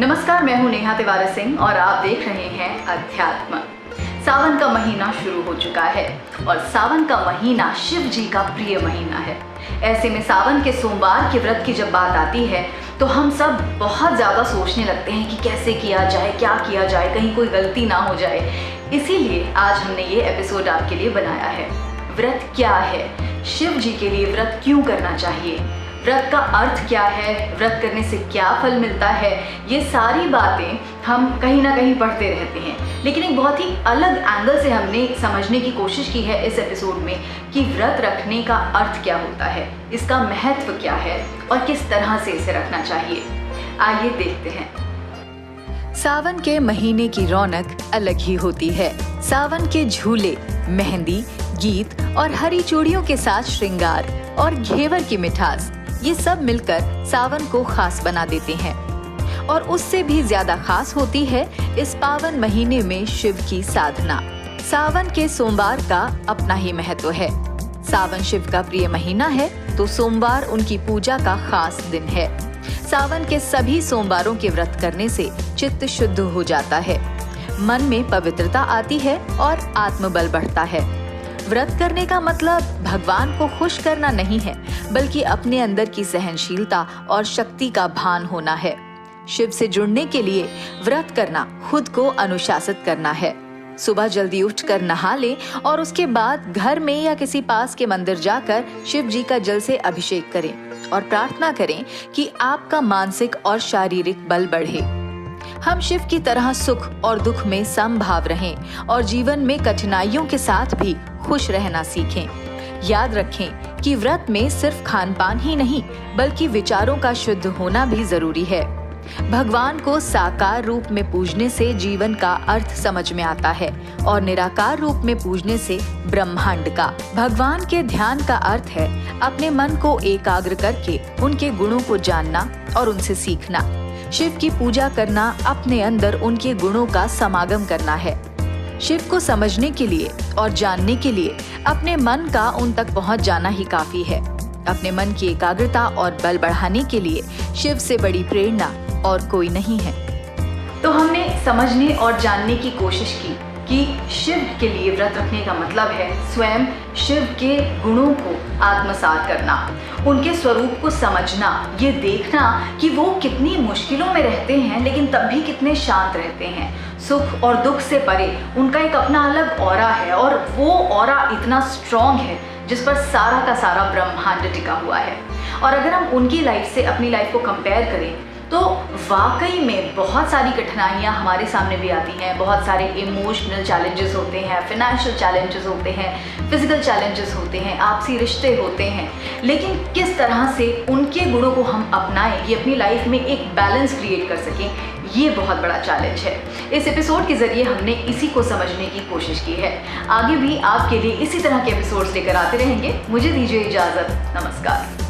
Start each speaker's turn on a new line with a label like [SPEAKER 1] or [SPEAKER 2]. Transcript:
[SPEAKER 1] नमस्कार, मैं हूं नेहा तिवारी सिंह और आप देख रहे हैं अध्यात्म। सावन का महीना शुरू हो चुका है और सावन का महीना शिव जी का प्रिय महीना है। ऐसे में सावन के सोमवार के व्रत की जब बात आती है तो हम सब बहुत ज़्यादा सोचने लगते हैं कि कैसे किया जाए, क्या किया जाए, कहीं कोई गलती ना हो जाए। इसीलिए आज हमने ये एपिसोड आपके लिए बनाया है। व्रत क्या है, शिव जी के लिए व्रत क्यों करना चाहिए, व्रत का अर्थ क्या है, व्रत करने से क्या फल मिलता है, ये सारी बातें हम कहीं ना कहीं पढ़ते रहते हैं। लेकिन एक बहुत ही अलग एंगल से हमने समझने की कोशिश की है इस एपिसोड में कि व्रत रखने का अर्थ क्या होता है, इसका महत्व क्या है और किस तरह से इसे रखना चाहिए। आइए देखते हैं।
[SPEAKER 2] सावन के महीने की रौनक अलग ही होती है। सावन के झूले, मेहंदी, गीत और हरी चूड़ियों के साथ श्रृंगार और घेवर की मिठास, ये सब मिलकर सावन को खास बना देते हैं। और उससे भी ज्यादा खास होती है इस पावन महीने में शिव की साधना। सावन के सोमवार का अपना ही महत्व है। सावन शिव का प्रिय महीना है तो सोमवार उनकी पूजा का खास दिन है। सावन के सभी सोमवारों के व्रत करने से चित्त शुद्ध हो जाता है, मन में पवित्रता आती है और आत्मबल बढ़ता है। व्रत करने का मतलब भगवान को खुश करना नहीं है, बल्कि अपने अंदर की सहनशीलता और शक्ति का भान होना है। शिव से जुड़ने के लिए व्रत करना खुद को अनुशासित करना है। सुबह जल्दी उठकर नहा लें और उसके बाद घर में या किसी पास के मंदिर जाकर शिव जी का जल से अभिषेक करें और प्रार्थना करें कि आपका मानसिक और शारीरिक बल बढ़े। हम शिव की तरह सुख और दुख में समभाव रहें और जीवन में कठिनाइयों के साथ भी खुश रहना सीखें। याद रखें कि व्रत में सिर्फ खान पान ही नहीं, बल्कि विचारों का शुद्ध होना भी जरूरी है। भगवान को साकार रूप में पूजने से जीवन का अर्थ समझ में आता है और निराकार रूप में पूजने से ब्रह्मांड का। भगवान के ध्यान का अर्थ है अपने मन को एकाग्र करके उनके गुणों को जानना और उनसे सीखना। शिव की पूजा करना अपने अंदर उनके गुणों का समागम करना है। शिव को समझने के लिए और जानने के लिए अपने मन का उन तक पहुंच जाना ही काफी है। अपने मन की एकाग्रता और बल बढ़ाने के लिए शिव से बड़ी प्रेरणा और कोई नहीं है।
[SPEAKER 1] तो हमने समझने और जानने की कोशिश की कि शिव के लिए व्रत रखने का मतलब है स्वयं शिव के गुणों को आत्मसात करना, उनके स्वरूप को समझना, ये देखना कि वो कितनी मुश्किलों में रहते हैं लेकिन तब भी कितने शांत रहते हैं। सुख और दुख से परे उनका एक अपना अलग ऑरा है और वो ऑरा इतना स्ट्रॉन्ग है जिस पर सारा का सारा ब्रह्मांड टिका हुआ है। और अगर हम उनकी लाइफ से अपनी लाइफ को कंपेयर करें तो वाकई में बहुत सारी कठिनाइयाँ हमारे सामने भी आती हैं। बहुत सारे इमोशनल चैलेंजेस होते हैं, फिनेंशियल चैलेंजेस होते हैं, फिजिकल चैलेंजेस होते हैं, आपसी रिश्ते होते हैं। लेकिन किस तरह से उनके गुणों को हम अपनाएं कि अपनी लाइफ में एक बैलेंस क्रिएट कर सकें, ये बहुत बड़ा चैलेंज है। इस एपिसोड के जरिए हमने इसी को समझने की कोशिश की है। आगे भी आपके लिए इसी तरह के एपिसोड्स लेकर आते रहेंगे। मुझे दीजिए इजाज़त। नमस्कार।